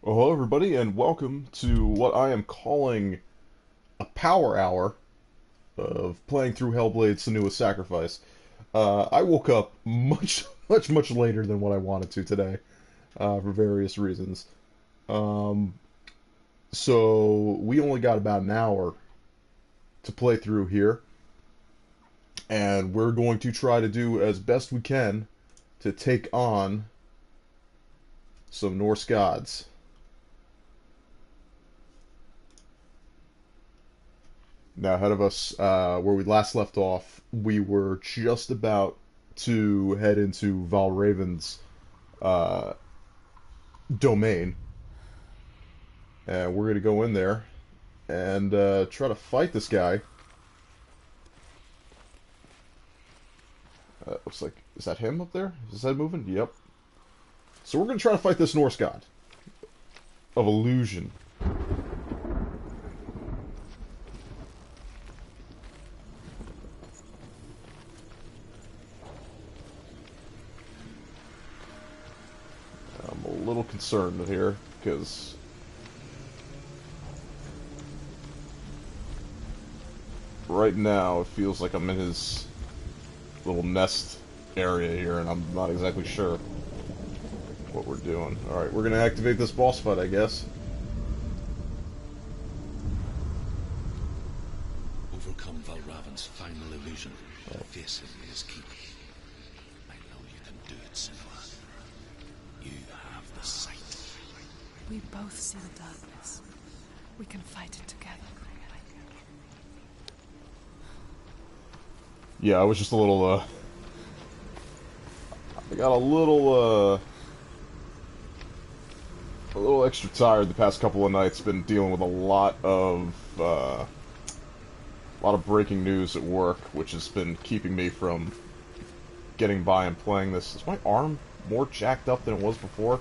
Well, hello, everybody, and welcome to what I am calling a power hour of playing through Hellblade: Senua's Sacrifice. I woke up much later than what I wanted to today, for various reasons. Um, so we only got about an hour to play through here, and we're going to try to do as best we can to take on some Norse gods. Now, ahead of us, where we last left off, we were just about to head into Valraven's uh, domain, and we're going to go in there and try to fight this guy. Looks like, is that him up there? Is his head moving? Yep. So we're going to try to fight this Norse god of illusion. I'm a little concerned here because right now it feels like I'm in his little nest area here, and I'm not exactly sure what we're doing. Alright, we're gonna activate this boss fight, I guess. Overcome Valraven's final illusion. Face him in his keep. I know you can do it, Senua. You have the sight. We both see the darkness. We can fight it together. Yeah, I was just a little, I got a little extra tired the past couple of nights. Been dealing with a lot of breaking news at work, which has been keeping me from getting by and playing this. Is my arm more jacked up than it was before?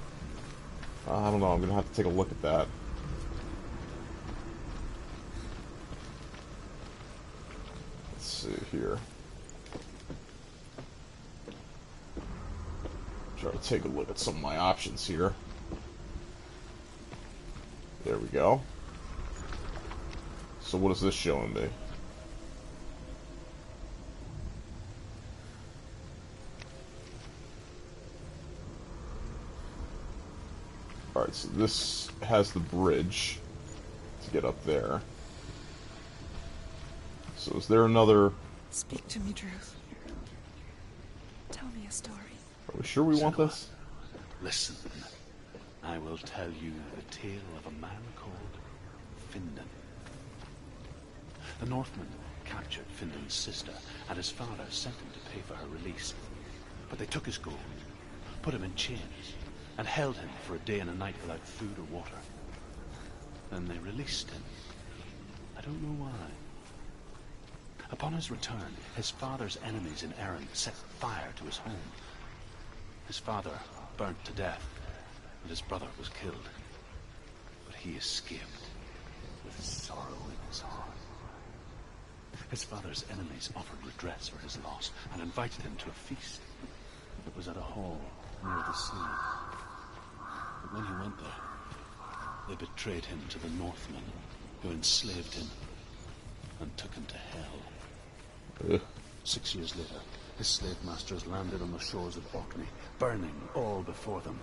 I don't know. I'm gonna have to take a look at that. Let's see here. Try to take a look at some of my options here. There we go. So what is this showing me? Alright, so this has the bridge to get up there. So is there another... Speak to me, Druth. Tell me a story. Are we sure we want Senua, this? Listen. I will tell you the tale of a man called Findan. The Northmen captured Findan's sister, and his father sent him to pay for her release. But they took his gold, put him in chains, and held him for a day and a night without food or water. Then they released him. I don't know why. Upon his return, his father's enemies in Erin set fire to his home. His father burnt to death, and his brother was killed. But he escaped with sorrow in his heart. His father's enemies offered redress for his loss and invited him to a feast. It was at a hall near the sea. But when he went there, they betrayed him to the Northmen, who enslaved him and took him to hell. Ugh. 6 years later, his slave masters landed on the shores of Orkney, burning all before them.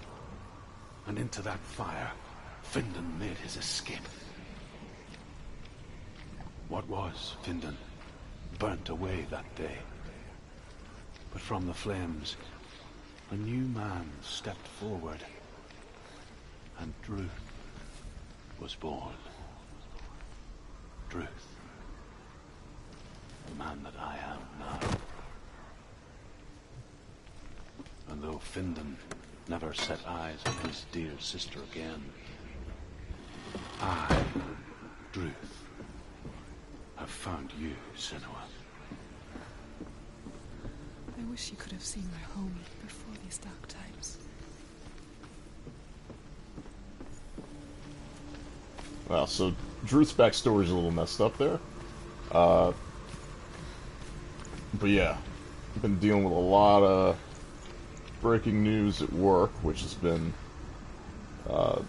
And into that fire, Findan made his escape. What was Findan burnt away that day. But from the flames, a new man stepped forward, and Druth was born. Druth, the man that I am now. And though Findan never set eyes on his dear sister again, I, Druth, have found you, Senua. I wish you could have seen my home before these dark times. Well, so Druth's backstory's a little messed up there. But yeah, I've been dealing with a lot of breaking news at work, which has been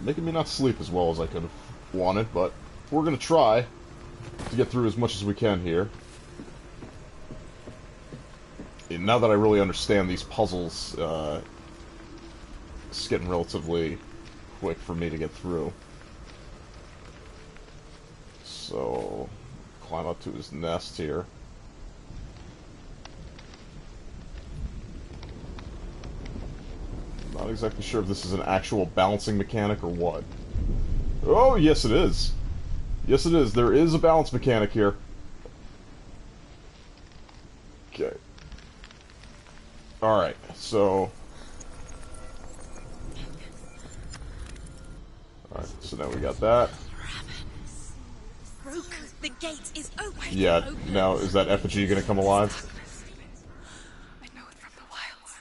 Making me not sleep as well as I could have wanted, but we're gonna try to get through as much as we can here. And now that I really understand these puzzles, it's getting relatively quick for me to get through. So, climb up to his nest here. Not exactly sure if this is an actual balancing mechanic or what. Oh, yes it is. Yes it is. There is a balance mechanic here. Okay. Alright, so... Alright, so now we got that. Rook, the gate is open. Yeah, now is that effigy gonna come alive? I know it from the wilds.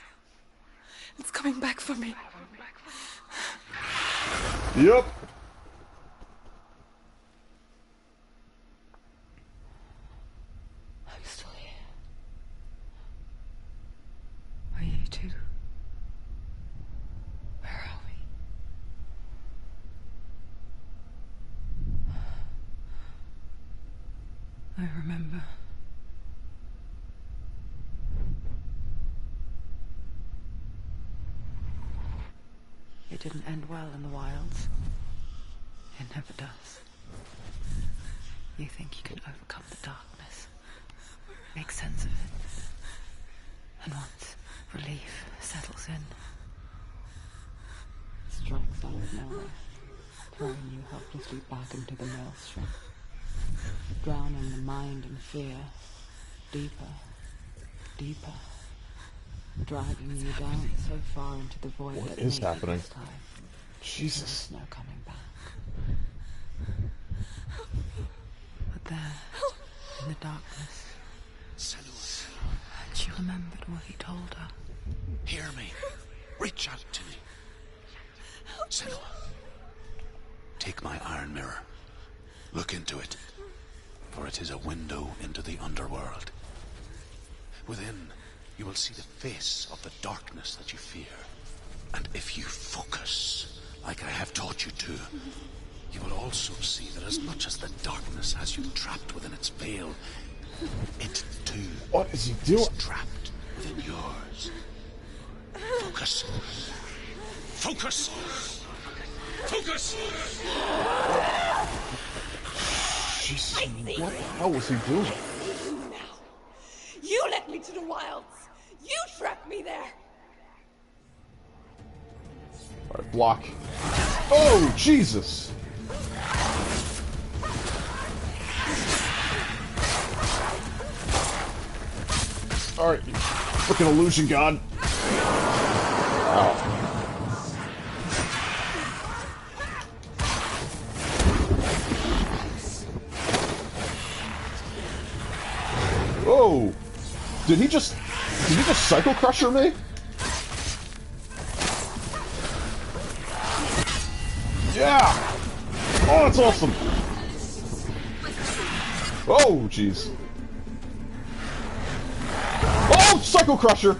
It's coming back for me. Yep. I'm still here. Are you too? Where are we? I remember. It didn't end well in the wilds. It never does. You think you can overcome the darkness, make sense of it, and once relief settles in, Strikes out of nowhere, throwing you helplessly back into the maelstrom, drowning the mind in fear, deeper, deeper, dragging you down so far into the void What that is maybe happening? this time Jesus. there's no coming back. But there, in the darkness, Senua, she remembered what he told her. hear me. Reach out to me. Senua, take my iron mirror. Look into it, for it is a window into the underworld. Within, you will see the face of the darkness that you fear. And if you focus, like I have taught you to, you will also see that as much as the darkness has you trapped within its veil, it too What is he doing? is trapped within yours. Focus. Focus! Focus! Jesus, what the hell was he doing? You led me to the wilds. You trapped me there. Alright, block. Oh, Jesus! Alright, freaking illusion god. Ow. Whoa! Did he just Psycho Crusher me? Yeah! Oh, that's awesome! Oh, jeez. Oh, Psycho Crusher!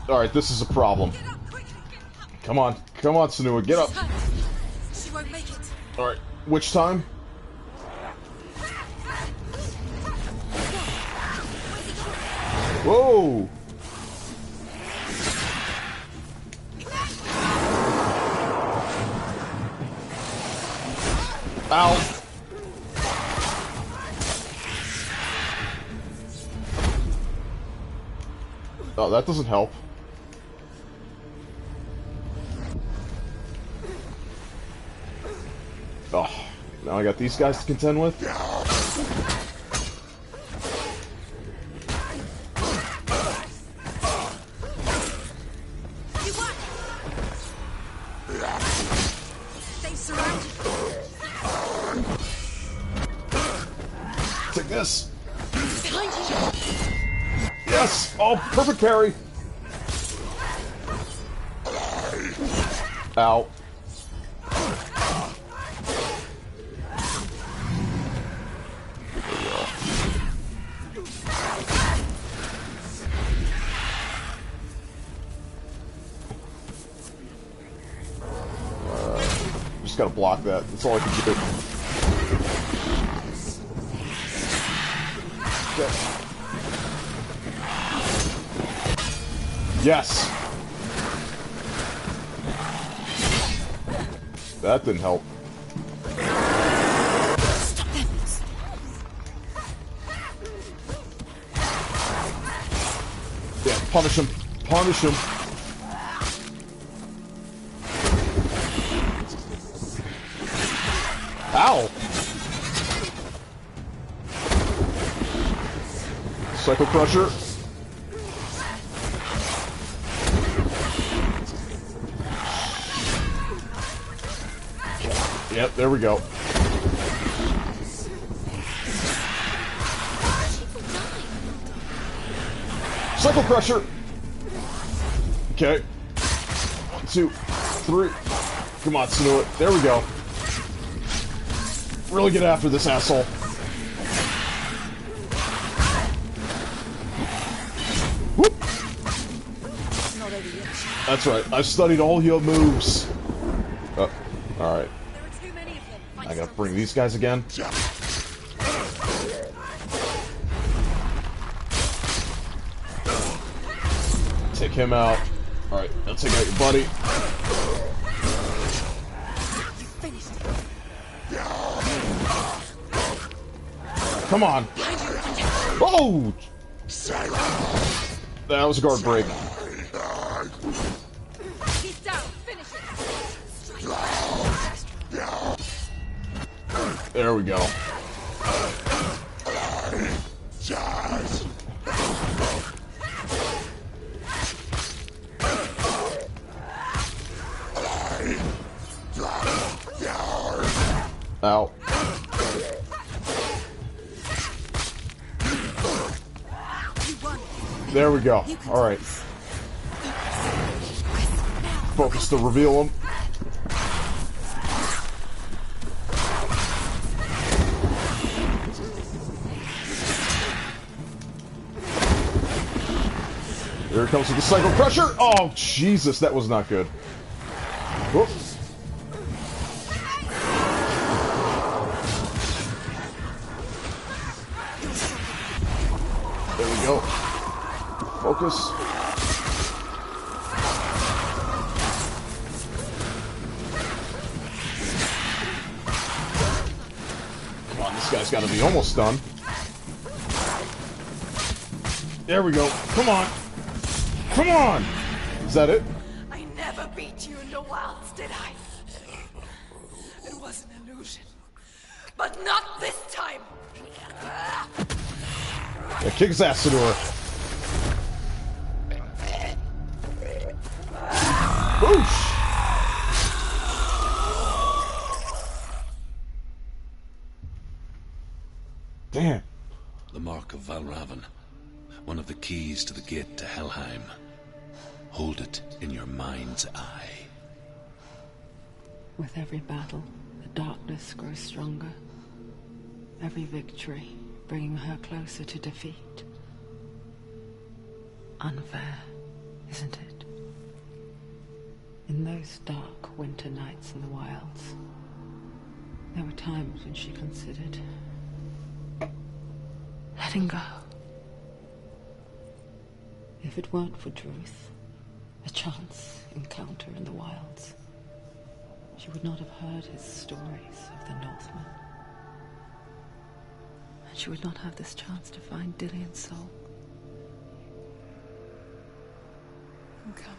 Alright, this is a problem. Come on, Senua, get up. She won't make it. Alright, which time? Whoa! Ow! Oh, that doesn't help. Oh, now I got these guys to contend with? You won. They surrounded you. Take this! Behind you. Yes! Oh, perfect parry! Ow. just gotta block that. That's all I can do. Okay. Yes! That didn't help. Yeah, punish him. Punish him. Ow! Psycho Crusher. Yep, there we go. Psycho Crusher! Okay. 1, 2, 3. Come on, Senua. There we go. Really get after this asshole. Whoop. That's right. I've studied all your moves. Alright. I gotta bring these guys again. Take him out. Alright, now take out your buddy. Come on. Oh! That was a guard break. He's down. Finish it. There we go. Ow. There we go. Alright. Focus to reveal him. There it comes with the Psycho Crusher! Oh, Jesus, that was not good. Whoop. There we go. Focus. Come on, this guy's got to be almost done. There we go. Come on. Come on! Is that it? I never beat you in the wilds, did I? It was an illusion. But not this time! Yeah, kick his ass, Senua. Boosh! Damn. The Mark of Valravan. One of the keys to the gate to Helheim. Hold it in your mind's eye. With every battle, the darkness grows stronger. Every victory bringing her closer to defeat. Unfair, isn't it? In those dark winter nights in the wilds, there were times when she considered letting go. If it weren't for Druth, a chance encounter in the wilds, she would not have heard his stories of the Northmen. And she would not have this chance to find Dillion's soul. I'm coming.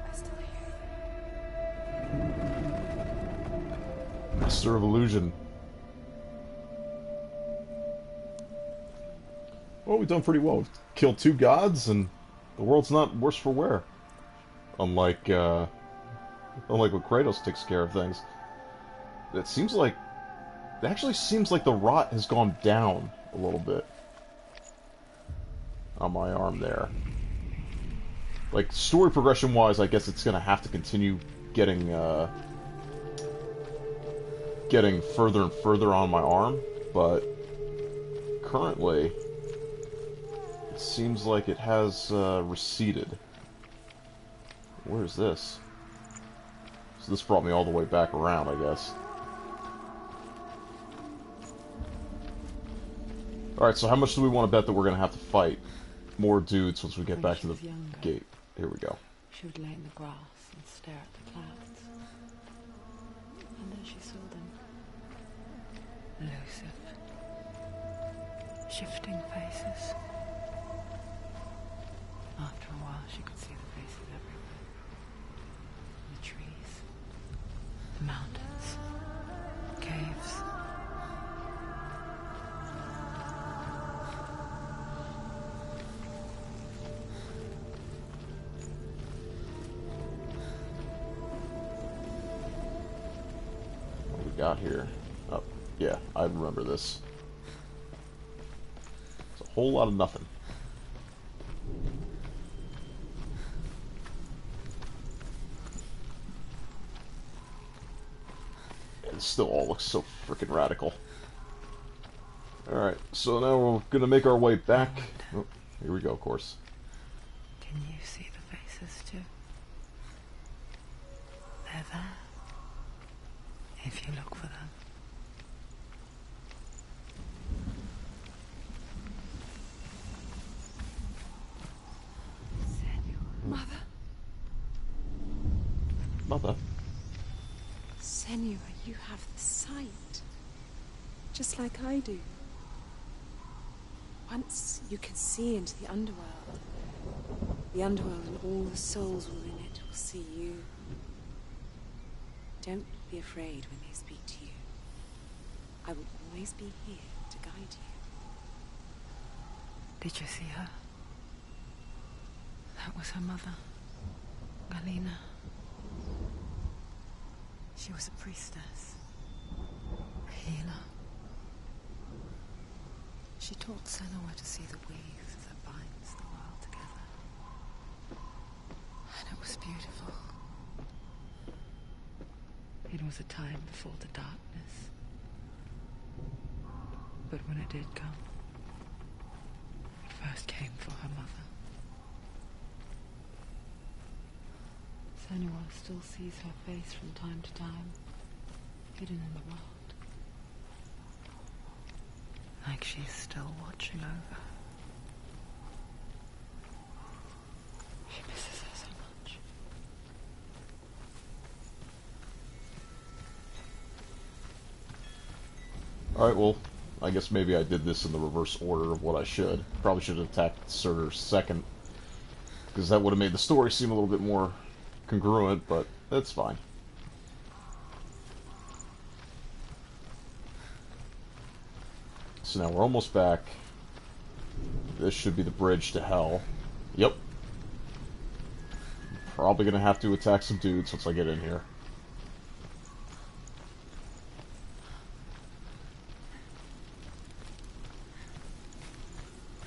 I still hear you. Master of Illusion. Well, we've done pretty well. We've killed 2 gods, and the world's not worse for wear. Unlike when Kratos takes care of things. It actually seems like the rot has gone down a little bit on my arm there. Like, story progression-wise, I guess it's gonna have to continue getting further and further on my arm, but currently it seems like it has receded. Where is this? So this brought me all the way back around, I guess. Alright, so how much do we want to bet that we're going to have to fight more dudes once we get back to the gate? Here we go. She would lay in the grass and stare at the clouds. And then she saw them. Elusive. Shifting faces. After a while, she could see the faces everywhere. The trees. The mountains. Caves. Got here. Oh, yeah, I remember this. It's a whole lot of nothing. It still all looks so freaking radical. Alright, so now we're gonna make our way back. Oh, here we go, of course. Can you see the faces too? They're there. If you look for them. Senua. Mother. Mother? Senua, you have the sight. Just like I do. Once you can see into the underworld. The underworld and all the souls within it will see you. Don't be afraid when they speak to you. I will always be here to guide you. Did you see her? That was her mother, Galina. She was a priestess, a healer. She taught Senua to see the weave that binds the world together. And it was beautiful. It was a time before the darkness. But when it did come, it first came for her mother. Senua still sees her face from time to time, hidden in the world. Like she's still watching over. She misses her so much. Alright, well, I guess maybe I did this in the reverse order of what I should. Probably should have attacked Surtur second, because that would have made the story seem a little bit more congruent, but that's fine. So now we're almost back. This should be the bridge to hell. Yep. Probably gonna have to attack some dudes once I get in here.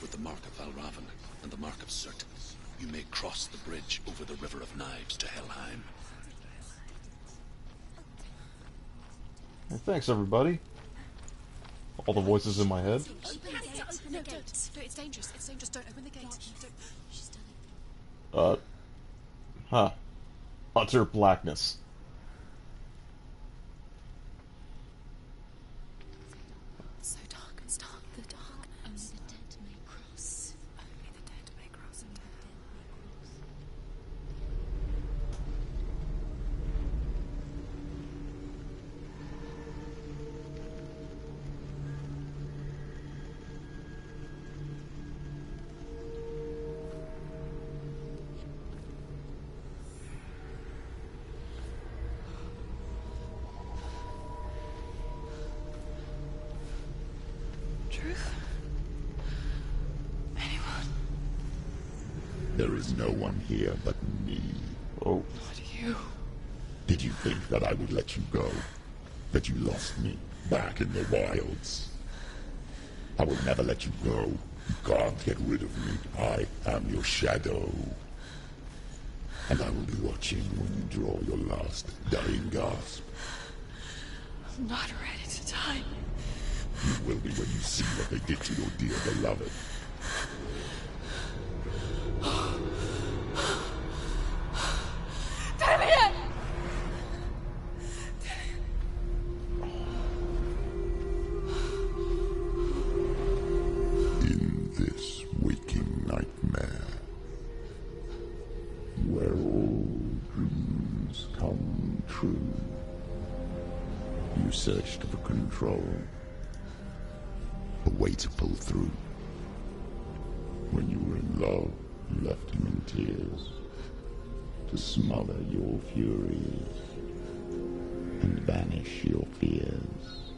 With the mark of Valravan and the mark of Surt, you may cross the bridge over the River of Knives to Helheim. Well, thanks, everybody. All the voices in my head. Open the gate. No, don't. No, it's dangerous. It's dangerous. Don't open the gate. Don't. She's done it. Huh. Utter blackness. It's so dark. It's dark. The dark. Only the dead may cross. Only the dead may cross. Only the dead may cross. Truth? Anyone? There is no one here but me. Oh. What are you? Did you think that I would let you go? That you lost me back in the wilds? I will never let you go. You can't get rid of me. I am your shadow. And I will be watching when you draw your last dying gasp. I'm not ready to die. You will be when you see what they did to your dear beloved. Damien! searched for control. A way to pull through. When you were in love, you left him in tears. To smother your furies. And banish your fears.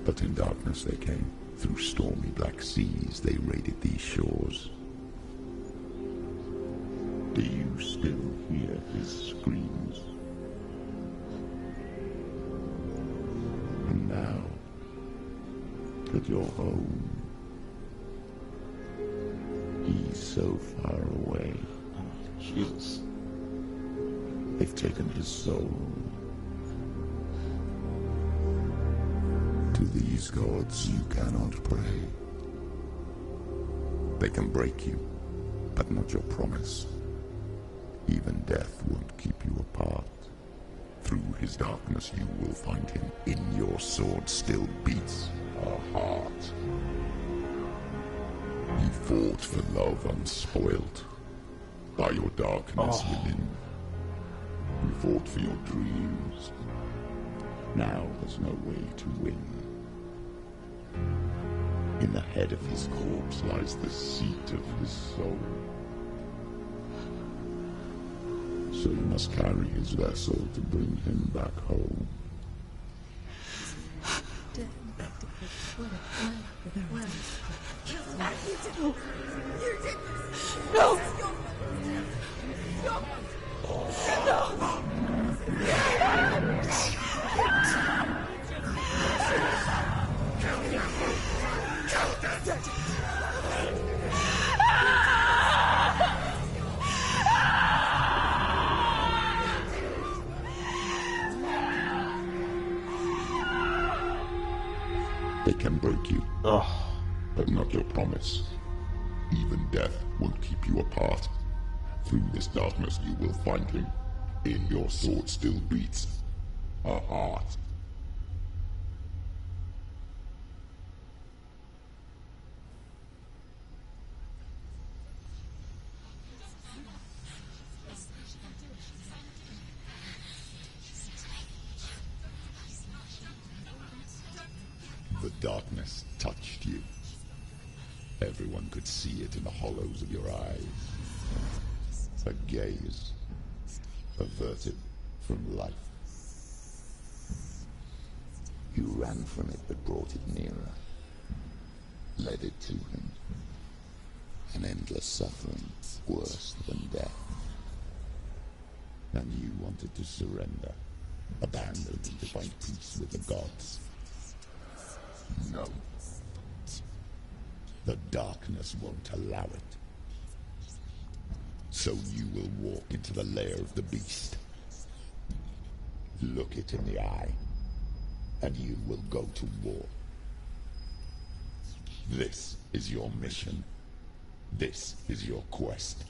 But in darkness they came. Through stormy black seas they raided these shores. Do you still hear his screams? And now, that you're home, he's so far away. Jesus. They've taken his soul. To these gods you cannot pray. They can break you, but not your promise. Even death won't keep you apart. Through his darkness you will find him. In your sword still beats a heart. You fought for love unspoilt. By your darkness within. You fought for your dreams. Now there's no way to win. In the head of his corpse lies the seat of his soul. So you must carry his vessel to bring him back home. No! They can break you, Ugh. but not your promise. Even death won't keep you apart. Through this darkness you will find him. In your sword still beats a heart. The darkness touched you. Everyone could see it in the hollows of your eyes. A gaze averted from life. You ran from it but brought it nearer. Led it to him. An endless suffering, worse than death. And you wanted to surrender, abandon to find peace with the gods. No. The darkness won't allow it. So you will walk into the lair of the beast. Look it in the eye, and you will go to war. This is your mission. This is your quest.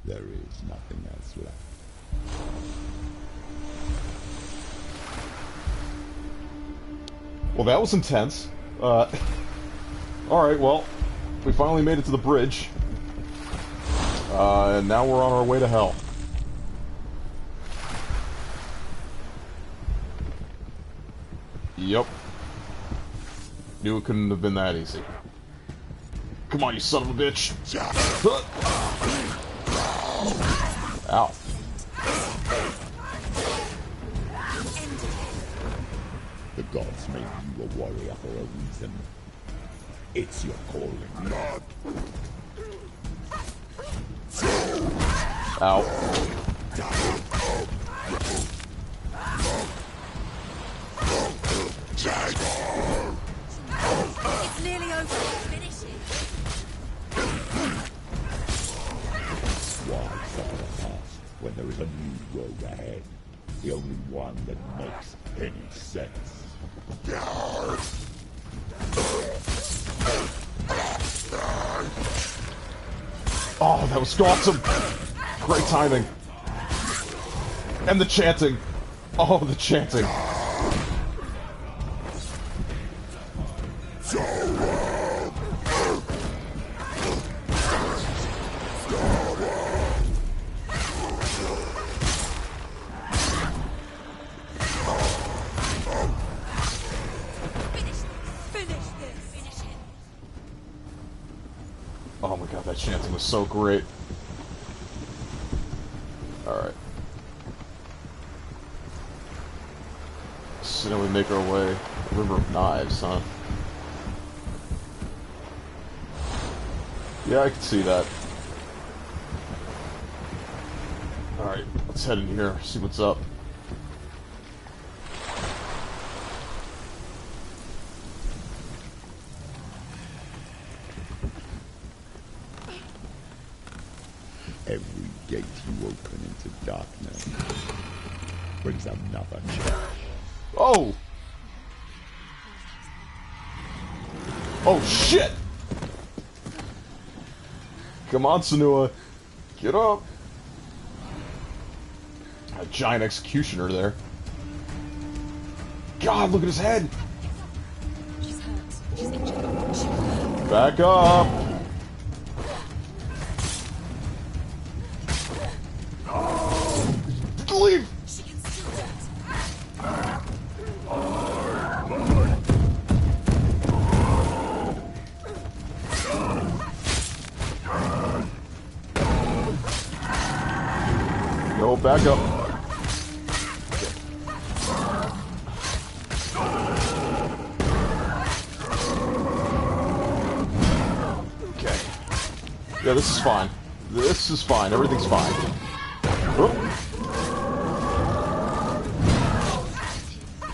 There is nothing else left. Well, that was intense. Alright, well, we finally made it to the bridge. And now we're on our way to hell. Yep. Knew it couldn't have been that easy. Come on, you son of a bitch! Ow. The gods made you a warrior for a reason. It's your calling, not. Ow. It's nearly over. Finish it. Why suffer the past when there is a new road ahead? The only one that makes any sense. Oh, that was awesome! Great timing. And the chanting. Oh, the chanting. that chanting was so great. Alright. So then we make our way. River of Knives, huh? Yeah, I can see that. Alright, let's head in here, see what's up. Every gate you open into darkness brings another challenge. Oh! Oh shit! Come on, Senua. Get up! A giant executioner there. God, look at his head! She's hurt. She's injured. Back up! Leave! She can still do it. No, back up. Okay. Yeah, this is fine. This is fine. Everything's fine. Oh.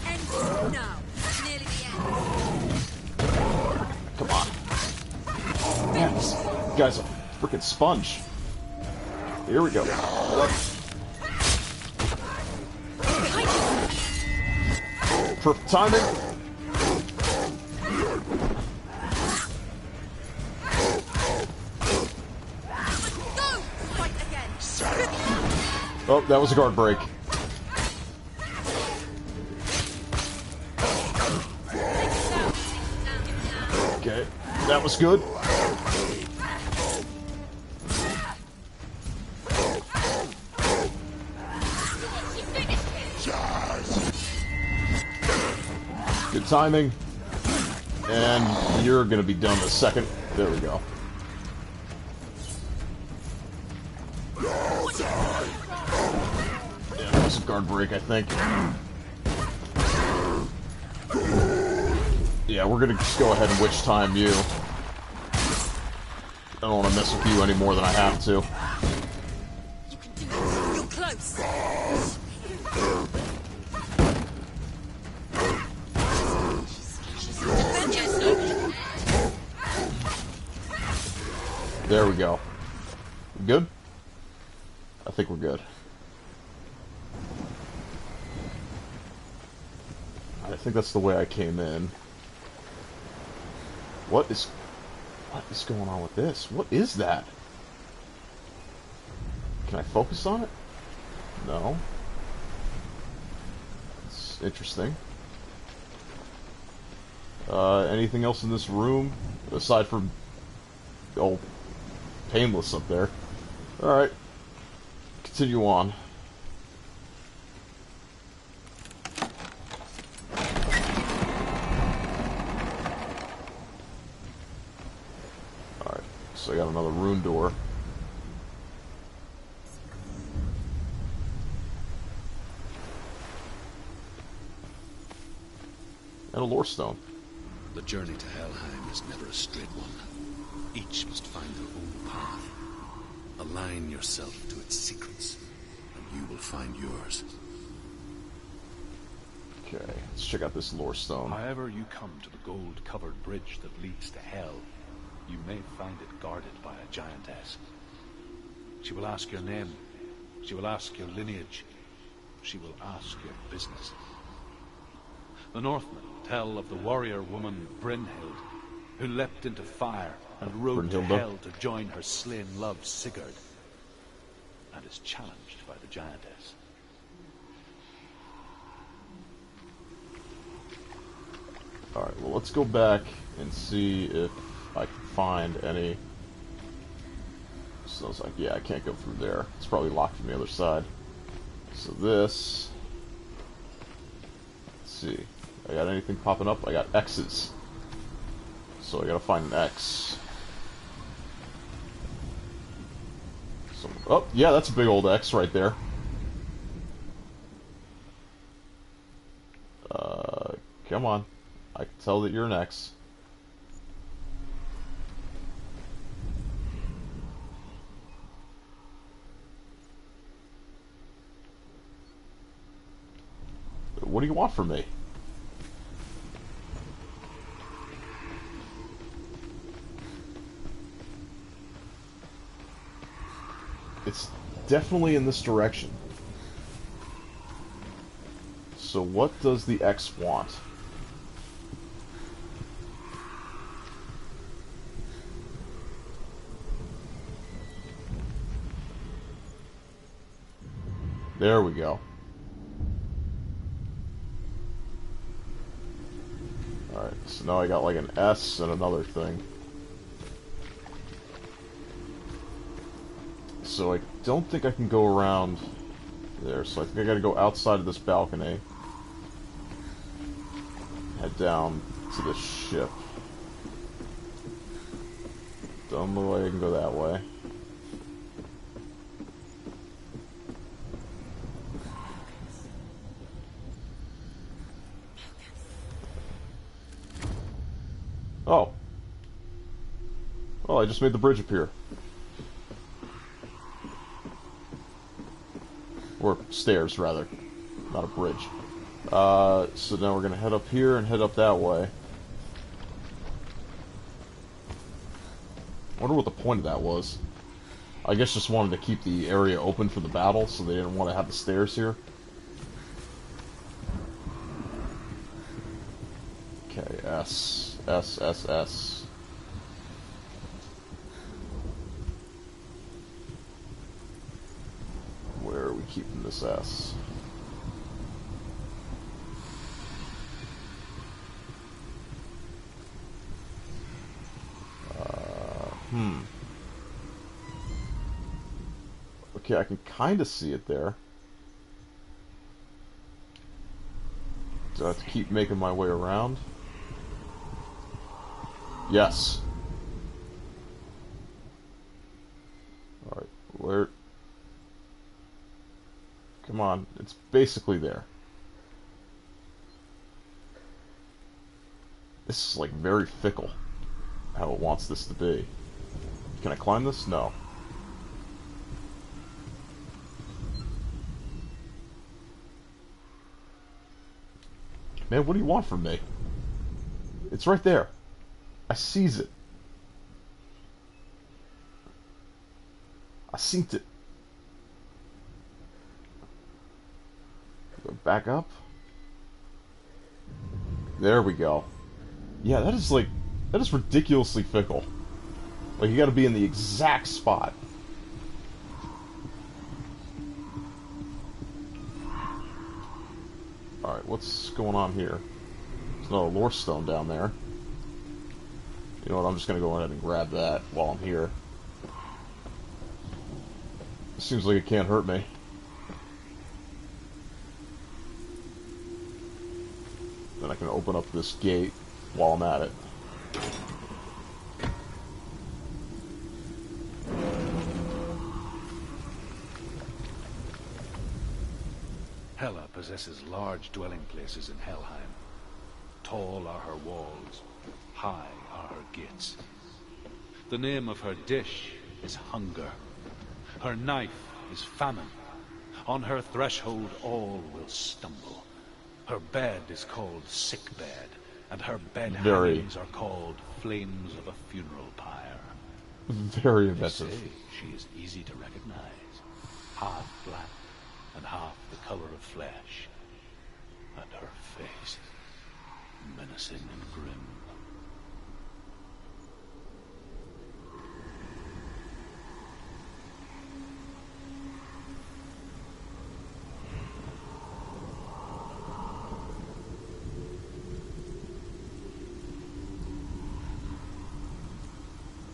End it now. Nearly the end. Come on. Man, this guy's a freaking sponge. Here we go. Perfect timing. Go! Fight again. Oh, that was a guard break. Okay, that was good. Good timing. And you're gonna be done in a second. There we go. Yeah, that was a guard break, I think. Yeah, we're gonna just go ahead and witch time you. I don't want to mess with you any more than I have to. You can do it. You're close. There we go. We good? I think we're good. I think that's the way I came in. What is going on with this? What is that? Can I focus on it? No. It's interesting. Anything else in this room aside from old Painless up there? All right. Continue on. Alright, so I got another rune door. And a lore stone. The journey to Helheim is never a straight one. Each must find their own path. Align yourself to its secrets, and you will find yours. Okay, let's check out this lore stone. However you come to the gold-covered bridge that leads to Hell, you may find it guarded by a giantess. She will ask your name. She will ask your lineage. She will ask your business. The Northmen tell of the warrior woman Brynhild, who leapt into fire and rode to Brynhilda. Hell to join her slain love Sigurd, and is challenged by the giantess. Alright, well let's go back and see if I can find any... So I was like, yeah, I can't go through there. It's probably locked from the other side. So this... Let's see. I got anything popping up? I got X's. So I gotta find an X. Oh, yeah, that's a big old X right there. Come on. I can tell that you're an X. What do you want from me? It's definitely in this direction. So what does the X want? There we go. Alright, so now I got like an S and another thing. So I don't think I can go around there, so I think I gotta go outside of this balcony. Head down to the ship. Don't know why I can go that way. Oh. Well, I just made the bridge appear. Or stairs, rather. Not a bridge. So now we're going to head up here and head up that way. I wonder what the point of that was. I guess just wanted to keep the area open for the battle, so they didn't want to have the stairs here. Okay, S. S, S, S. Where are we keeping this S? Okay, I can kind of see it there. Do I have to keep making my way around? Yes. Alright, where... Come on, it's basically there. This is like very fickle, how it wants this to be. Can I climb this? No. Man, what do you want from me? It's right there. I sees it. I seen it. Go back up. There we go. Yeah, that is ridiculously fickle. Like, you gotta be in the exact spot. Alright, what's going on here? There's another lore stone down there. You know what, I'm just gonna go ahead and grab that while I'm here. Seems like it can't hurt me. Then I can open up this gate while I'm at it. Hela possesses large dwelling places in Helheim. Tall are her walls, high are her gates. The name of her dish is hunger. Her knife is famine. On her threshold all will stumble. Her bed is called sick bed, and her bed hangings are called flames of a funeral pyre. Very They inventive. say she is easy to recognize, half black and half the color of flesh, and her face menacing and grim.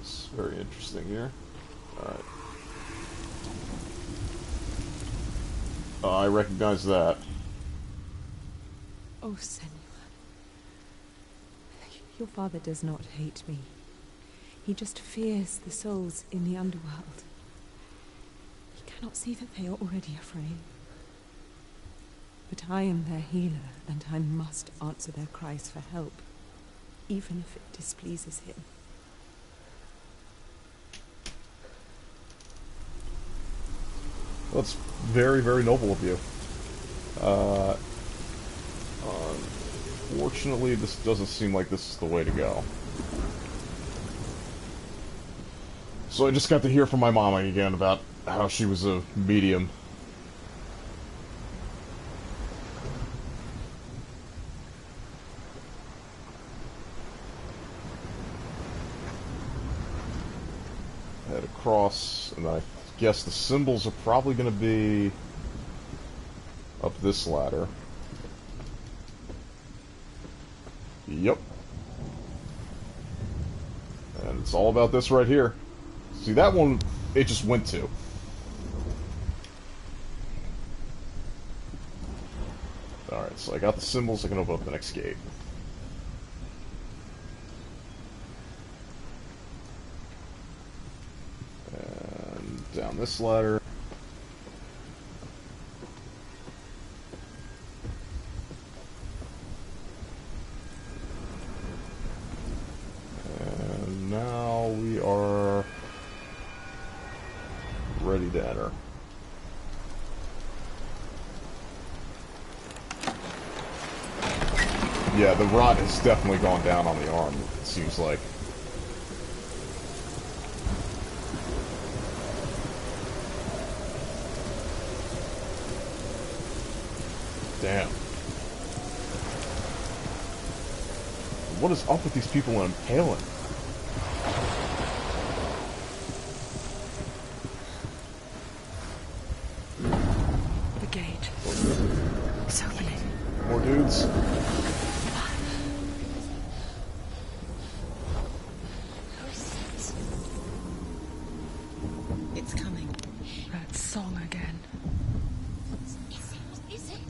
It's very interesting here. Alright. I recognize that. Oh, Senua. Your father does not hate me. He just fears the souls in the underworld. cannot see that they are already afraid. But I am their healer, and I must answer their cries for help, even if it displeases him. That's very, very noble of you. Unfortunately, this doesn't seem like this is the way to go. So I just got to hear from my mama again about how she was a medium. Head across, and I guess the symbols are probably going to be up this ladder. Yep. And it's all about this right here. See, that one, it just went to. Alright, so I got the symbols, I can open up the next gate. And down this ladder. And now we are ready to enter. Yeah, the rot has definitely gone down on the arm, it seems like. Damn. What is up with these people in impaling? The gate. It's opening. More dudes? It's coming. That song again. Is it?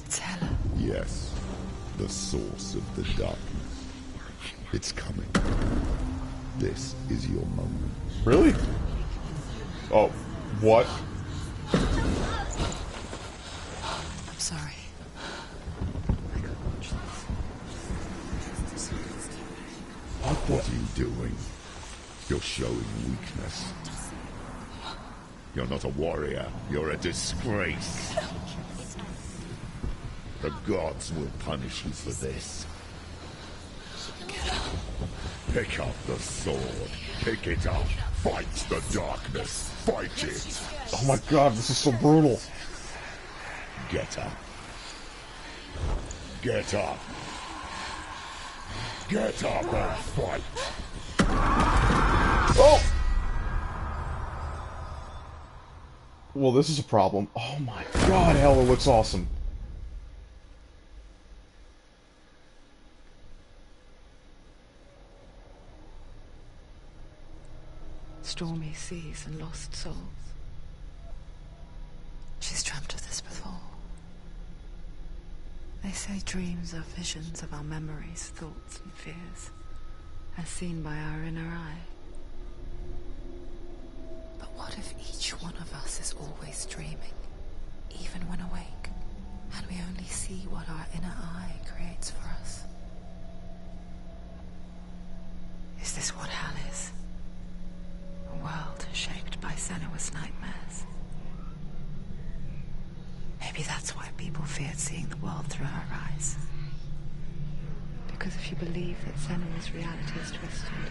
It's Hela. Yes, the source of the darkness. It's coming. This is your moment. Really? Oh, what? I'm sorry. What are you doing? You're showing weakness. You're not a warrior. You're a disgrace. The gods will punish you for this. Pick up the sword. Pick it up. Fight the darkness. Fight it. Oh my god, this is so brutal. Get up. Get up. Get up and fight. Oh! Well, this is a problem. Oh my god, Hela looks awesome. Stormy seas and lost souls. She's dreamt of this before. They say dreams are visions of our memories, thoughts and fears, as seen by our inner eye. But what if each one of us is always dreaming, even when awake, and we only see what our inner eye creates for us? Is this what hell is? A world shaped by Senua's nightmares. Maybe that's why people feared seeing the world through her eyes. Because if you believe that Senua's reality is twisted,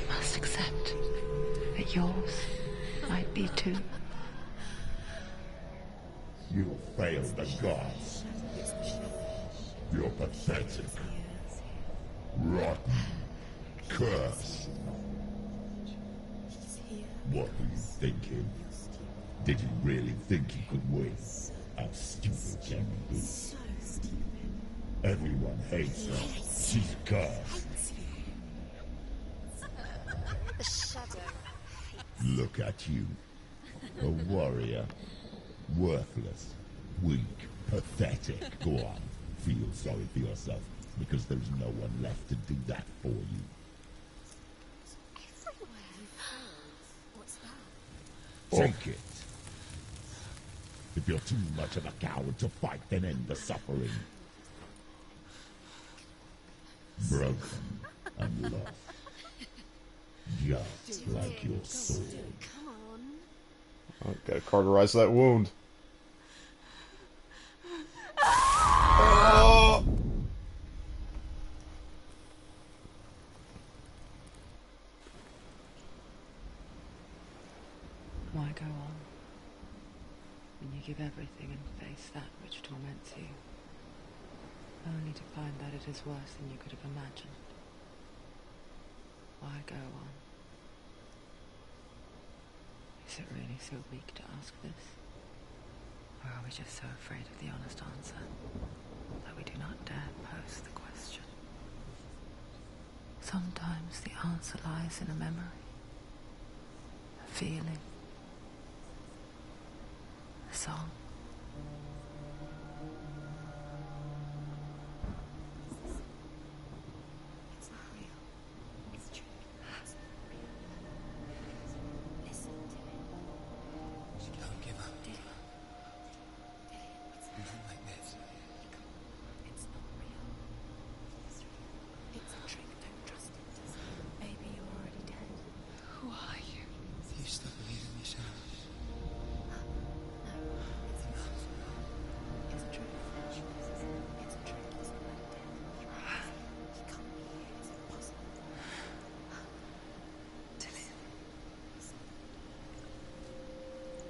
you must accept that yours might be too. You failed the gods. You're pathetic. Rotten. Cursed. What were you thinking? Did you really think you could win? How stupid can you be? Everyone hates her. She's cursed. The shadow. Look at you. A warrior. Worthless. Weak. Pathetic. Go on. Feel sorry for yourself, because there's no one left to do that for you. Everywhere. What's that? Funk it. If you're too much of a coward to fight, then end the suffering. Broken and lost. Just like your sword. Come on. Oh, gotta cauterize that wound. Oh! Why go on when you give everything and face that which torments you, only to find that it is worse than you could have imagined? Why go on? Is it really so weak to ask this? Or are we just so afraid of the honest answer that we do not dare pose the question? Sometimes the answer lies in a memory, a feeling, a song. It's not real. It's true. It's not real. Listen to it. Don't give up. Dillian. It's Not like this. It's not real. It's real. It's a trick. Don't trust it. Maybe you're already dead. Who are you? You still believe in yourself. No, it's not. It's a trick. It's a trick. He's already dead. He can't be here. It's impossible. Dillian.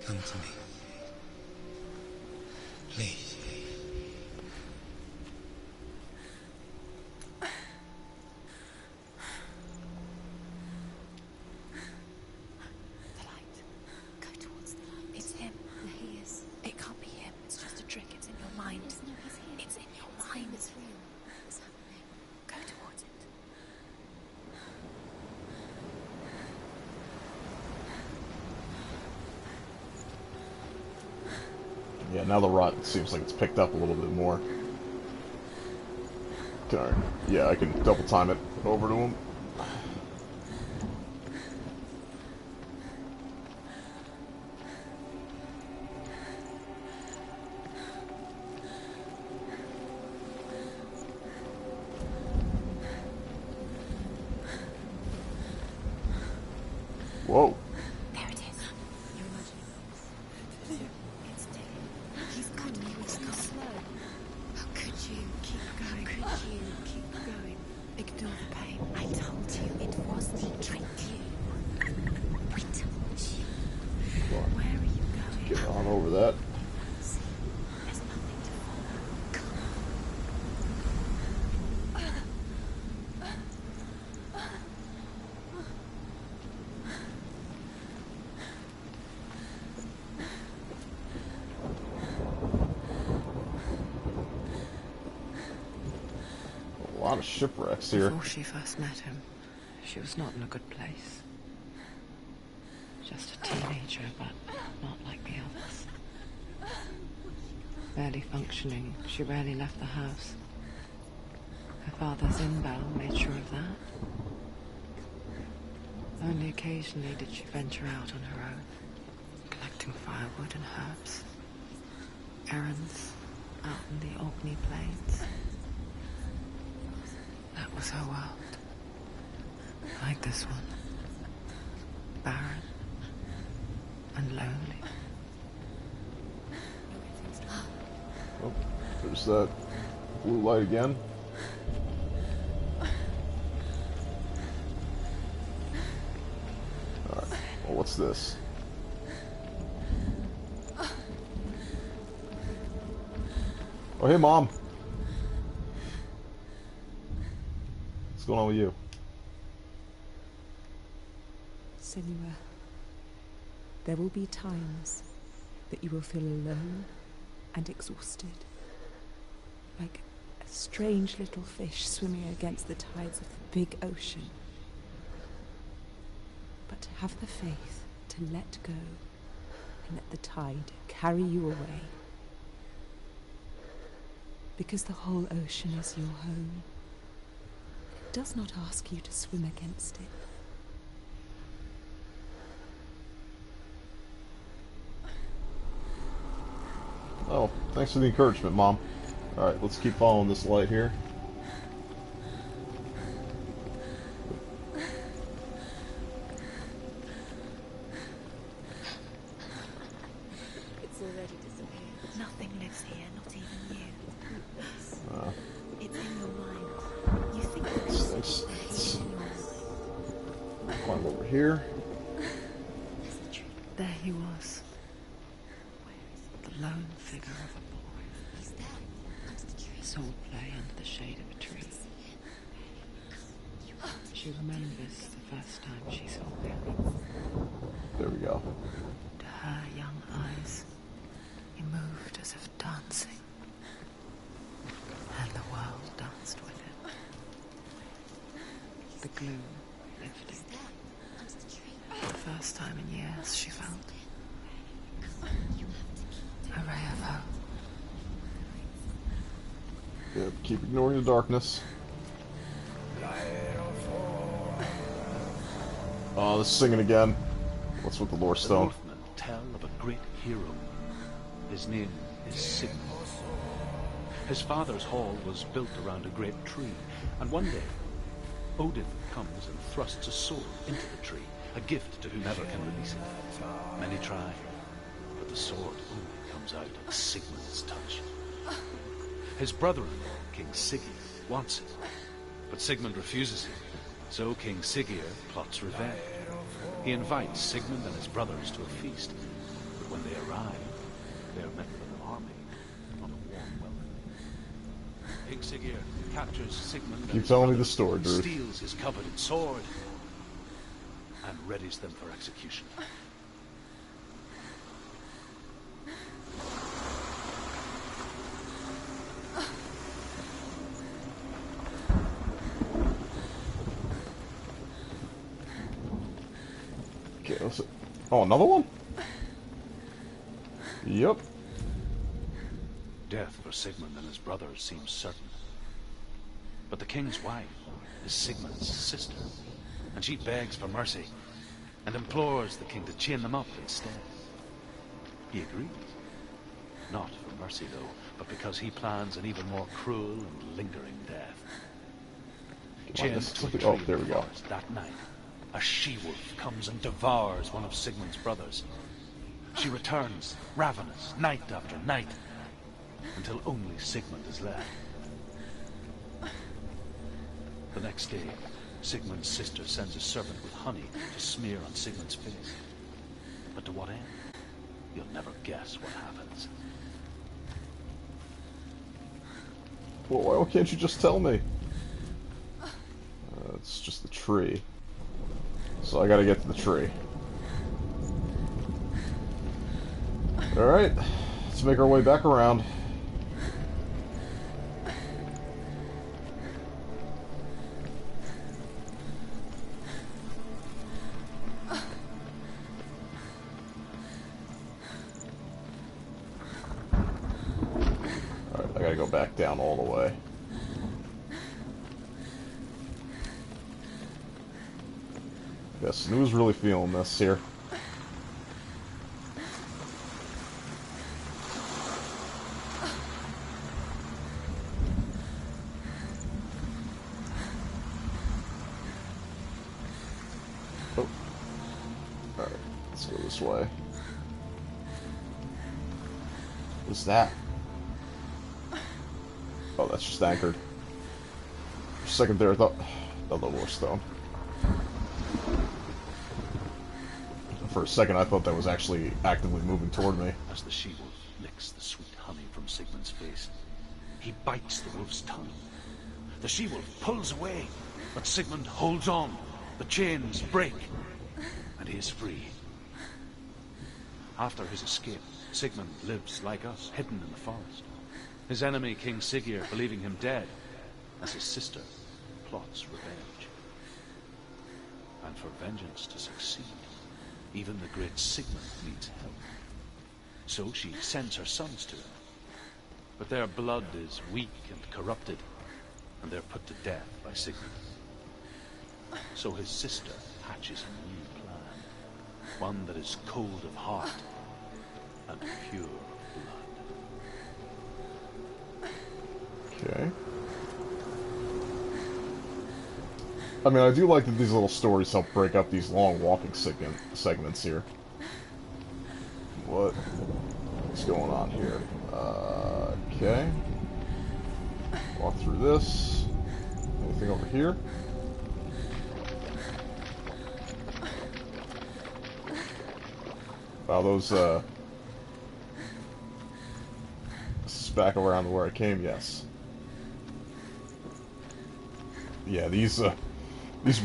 Come to me. Please. The light. Go towards the light. It's him. No, he is. It can't be him. It's just a trick. It's in your mind. No, he's here. It's in your mind. It's real. It's happening. Go towards it. Yeah, now the rot seems like it's picked up a little bit more. Yeah, I can double time it over to him. Whoa. There it is. You're imagining this. It's Dillian. He's good. He was so slow. How could you keep going? How could you keep going? Ignore the pain. I told you it wasn't a trick. I told you. Where are you going? Get on over that. See, there's nothing to follow. Come A lot of shipwrecks here. Before she first met him, she was not in a good place. Just a teenager, but not like the others. Barely functioning, she rarely left the house. Her father's inbound made sure of that. Only occasionally did she venture out on her own, collecting firewood and herbs. Errands out in the Orkney Plains. That was her world. Like this one. Barren and lonely. Oh, there's that blue light again. Alright, well, what's this? Oh, hey, Mom. What's going on with you? Senua, there will be times that you will feel alone and exhausted, like a strange little fish swimming against the tides of the big ocean. But to have the faith to let go and let the tide carry you away, because the whole ocean is your home. It does not ask you to swim against it. Oh, thanks for the encouragement, Mom. Alright, let's keep following this light here. It's already disappeared. Nothing lives here, not even you. It's in your mind. You think Let's it's in your mind. climb over here. There's the tree. There he was, Where is the lone figure of a boy. he? He's there. Under the tree. Saw play under the shade of a tree. She remembers the first time she saw him. There we go. To her young eyes, he moved as if dancing, and the world danced with him. The gloom lifted. Under the tree. For the first time in years, she felt a ray of hope. Yep, keep ignoring the darkness. Oh, this is singing again. What's with the lore The stone? Northmen tell of a great hero. His name is Sigmund. His father's hall was built around a great tree, and one day Odin comes and thrusts a sword into the tree, a gift to whomever can release it. Many try, but the sword only comes out at Sigmund's touch. His brother-in-law, King Sigurd, wants it, but Sigmund refuses it, so King Sigurd plots revenge. He invites Sigmund and his brothers to a feast, but when they arrive, they are met with an army, not a warm welcome. King Sigurd captures Sigmund and Keep his telling me brothers, the story, Drew. steals his coveted sword, and readies them for execution. Okay, let's see. Oh, another one? Yep. Death for Sigmund and his brothers seems certain. But the king's wife is Sigmund's sister, and she begs for mercy and implores the king to chain them up instead. He agrees. Not for mercy, though, but because he plans an even more cruel and lingering death. Chained to a tree Oh, there we in the go. forest that night, a she-wolf comes and devours one of Sigmund's brothers. She returns, ravenous, night after night, until only Sigmund is left. The next day, Sigmund's sister sends a servant with honey to smear on Sigmund's face. But to what end? You'll never guess what happens. Well, why can't you just tell me? It's just the tree. So I gotta get to the tree. Alright, let's make our way back around. Alright, I gotta go back down all the way. Yes, Senua's really feeling this here. Oh. Alright, let's go this way. What's that? Oh, that's just anchored. For a second there, I thought... the lore stone. For a second, I thought that was actually actively moving toward me. As the she-wolf licks the sweet honey from Sigmund's face, he bites the wolf's tongue. The she-wolf pulls away, but Sigmund holds on. The chains break, and he is free. After his escape, Sigmund lives like us, hidden in the forest. His enemy, King Sigurd, believing him dead, as his sister plots revenge. And for vengeance to succeed, even the great Sigmund needs help. So she sends her sons to him. But their blood is weak and corrupted, and they're put to death by Sigmund. So his sister hatches a new plan, one that is cold of heart and pure of blood. Okay. I mean, I do like that these little stories help break up these long walking segments here. What's going on here? Okay. Walk through this. Anything over here? Wow, those, this is back around to where I came, yes. Yeah, these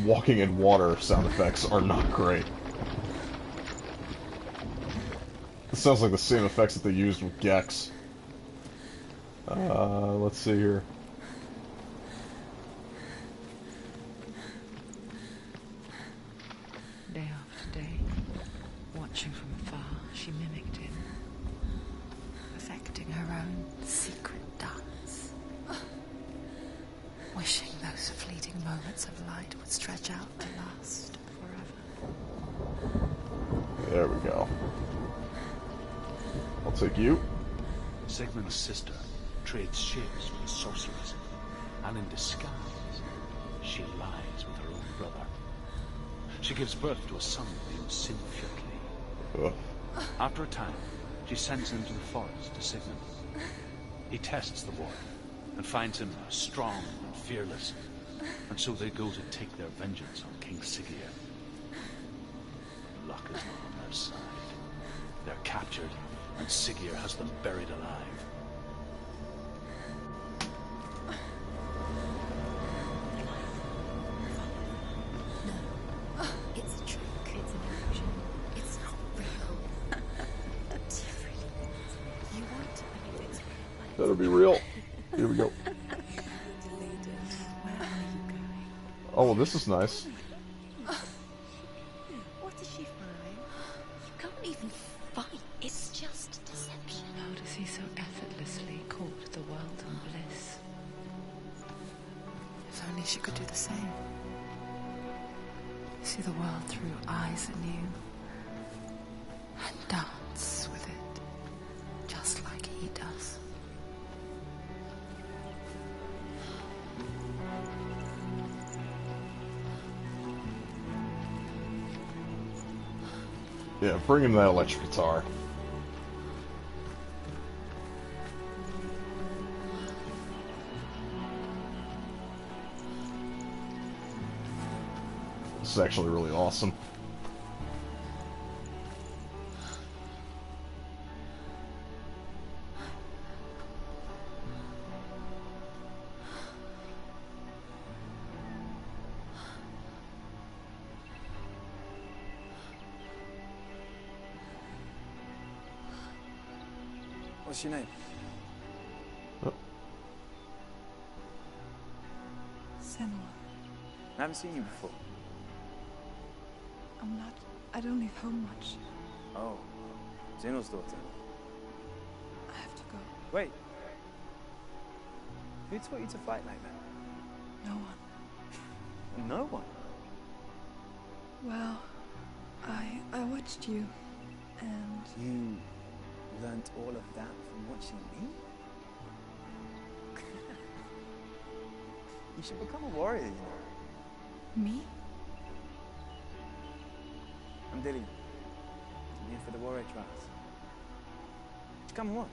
walking in water sound effects are not great. It sounds like the same effects that they used with Gex. Let's see here. Day after day, watching from afar, she mimicked him, perfecting her own secret dance, wishing those fleeting moments of light would stretch out to last forever. There we go. I'll take you. Sigmund's sister trades shapes with the sorceress, and in disguise, she lies with her own brother. She gives birth to a son named Senua. After a time, she sends him to the forest to Sigmund. He tests the boy and finds him strong and fearless, and so they go to take their vengeance on King Siggeir. Luck is not on their side. They're captured, and Siggeir has them buried alive. It's a trick. It's an illusion. It's not real. Different. You want to believe it's real. Better be real. Here we go. Where are you going? Oh, well, this is nice. What does she find? You can't even fight. It's just deception. How does he so effortlessly court the world and bliss? If only she could do the same. See the world through eyes anew and dance with it, just like he does. Yeah, bring him that electric guitar. This is actually really awesome. What's your name? Oh. Senua. I haven't seen you before. I don't leave home much. Oh, Zeno's daughter. I have to go. Wait. Who taught you to fight like that? No one. No one? Well, I watched you, and You learnt all of that from watching me? You should become a warrior, you know. me? I'm Dillian. I'm here for the warrior trials. Just come and watch.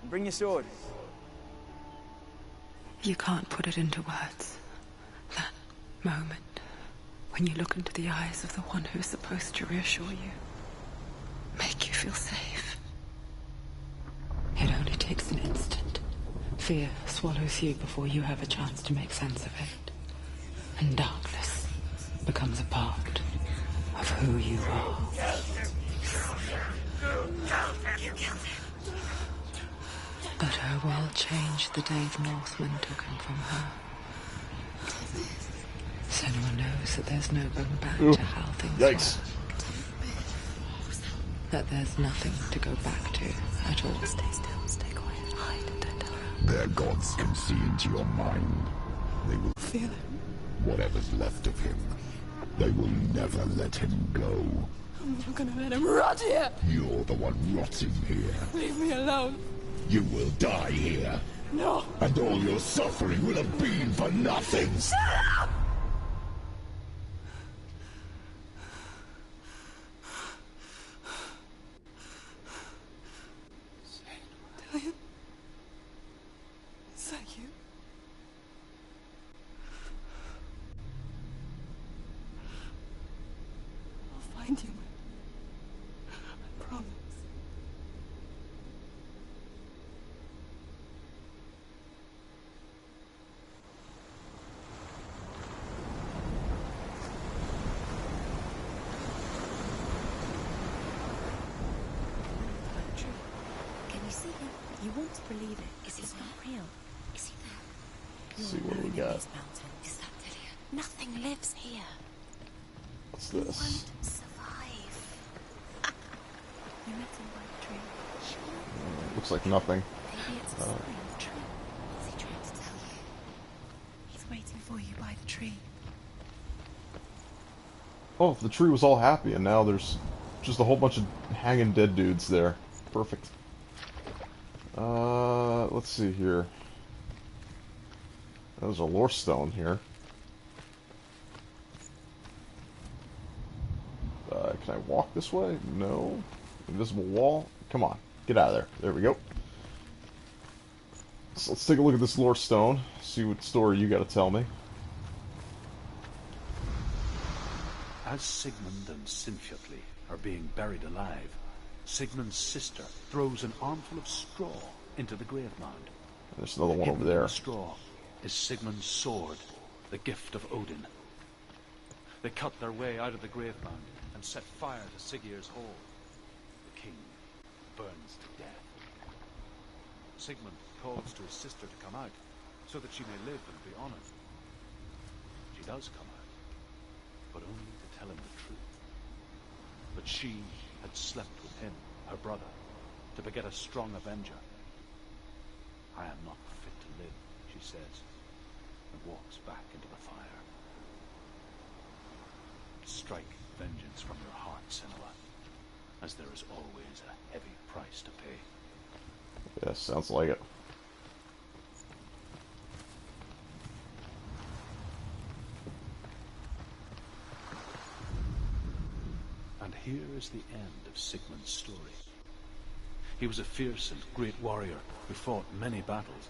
And bring your sword. You can't put it into words. That moment when you look into the eyes of the one who's supposed to reassure you, make you feel safe. It only takes an instant. Fear swallows you before you have a chance to make sense of it. And darkness becomes a part of who you are. But her world changed the day the Northmen took him from her. Senua knows that there's no going back to how things Yikes. were. That there's nothing to go back to at all. Stay still, stay quiet, hide, and don't tell her. Their gods can see into your mind. They will Feel it. whatever's left of him. They will never let him go. I'm not gonna let him rot here. You're the one rotting here. Leave me alone. You will die here. No! And all your suffering will have been for nothing. Dillion? Is that you? I'll find you. I promise. Can you see him? You want to believe it. Is he not real? Is he there? Let's see what we In got. this mountain. Is that Dillion? Nothing lives here. What's You this? won't survive. You met him by the tree. Sure. Looks like nothing. Maybe it's a sign. Tree. What's he trying to tell you? He's waiting for you by the tree. Oh, the tree was all happy, and now there's just a whole bunch of hanging dead dudes there. Perfect. Let's see here. There's a lore stone here. Can I walk this way? No. Invisible wall? Come on. Get out of there. There we go. So let's take a look at this lore stone. See what story you got to tell me. As Sigmund and Sinfjotli are being buried alive, Sigmund's sister throws an armful of straw into the grave mound. There's another one Hidden over in there. the straw is Sigmund's sword, the gift of Odin. They cut their way out of the grave mound and set fire to Siggeir's hall. The king burns to death. Sigmund calls to his sister to come out, so that she may live and be honored. She does come out, but only to tell him the truth. But she had slept with him, her brother, to beget a strong avenger. I am not fit to live, she says, and walks back into the fire. Strike vengeance from your heart, Senua, as there is always a heavy price to pay. Yeah, sounds like it. And here is the end of Sigmund's story. He was a fierce and great warrior who fought many battles.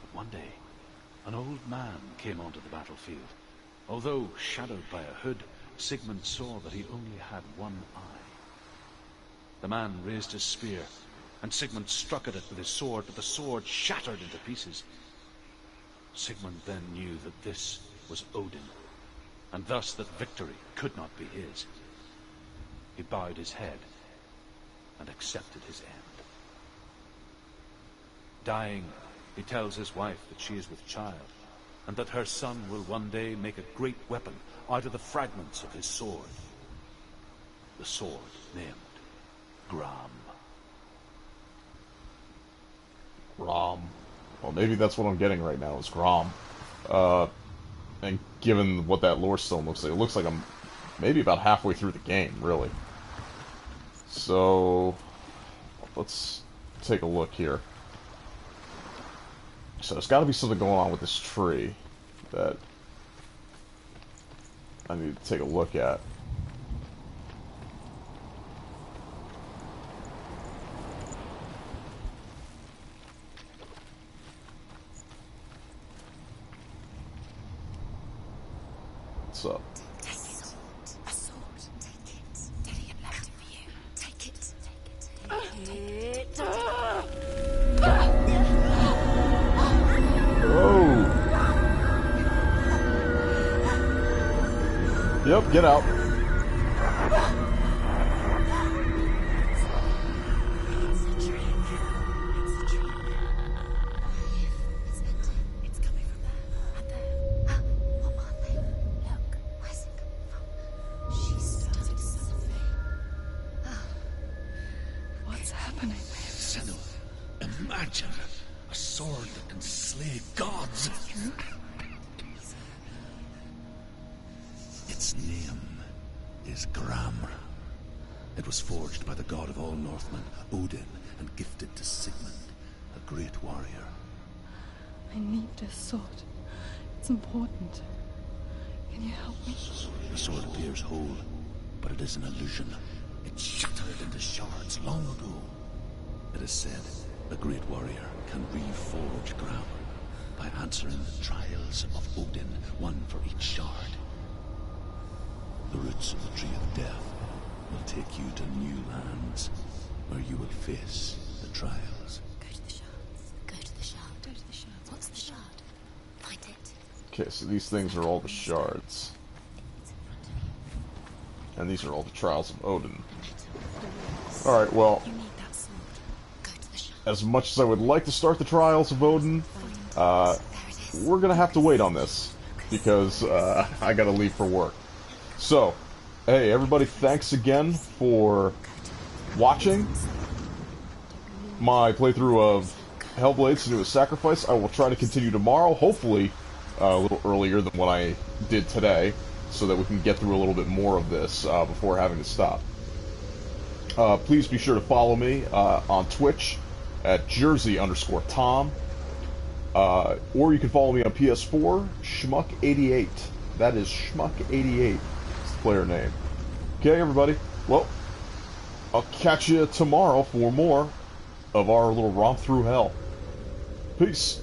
But one day, an old man came onto the battlefield. Although shadowed by a hood, Sigmund saw that he only had one eye. The man raised his spear, and Sigmund struck at it with his sword, but the sword shattered into pieces. Sigmund then knew that this was Odin, and thus that victory could not be his. He bowed his head and accepted his end. Dying, he tells his wife that she is with child, and that her son will one day make a great weapon out of the fragments of his sword. The sword named Gram. Grom. Well, maybe that's what I'm getting right now, is Grom. And given what that lore stone looks like, it looks like I'm maybe about halfway through the game, really. So, let's take a look here. So there's got to be something going on with this tree that I need to take a look at. What's up? Take it. A sword. Take it. Dillion left it for you. Take it. Take it. Oh! Yep, get out. It's coming from there. And there. What are they? Look. Where's it coming from? She started something. What's happening? Senua, imagine a sword that can slay gods. Its name is Gram. It was forged by the god of all Northmen, Odin, and gifted to Sigmund, a great warrior. I need this sword. It's important. Can you help me? The sword appears whole, but it is an illusion. It shattered into shards long ago. It is said a great warrior can reforge ground by answering the trials of Odin, one for each shard. The roots of the Tree of Death will take you to new lands where you will face the trials. Go to the shards. Go to the shard. Go to the shards. What's the shard? Find it. Okay, so these things are all the shards. And these are all the trials of Odin. Alright, well, You need that sword. Go to the shard. as much as I would like to start the trials of Odin, we're gonna have to wait on this. Because I gotta leave for work. So, hey everybody, thanks again for watching my playthrough of Hellblade: Senua's Sacrifice. I will try to continue tomorrow, hopefully a little earlier than what I did today, so that we can get through a little bit more of this before having to stop. Please be sure to follow me on Twitch at Jersey_Tom. Or you can follow me on PS4, Schmuck88. That is Schmuck88. It's the player name. Okay, everybody. Well, I'll catch you tomorrow for more of our little romp through hell. Peace.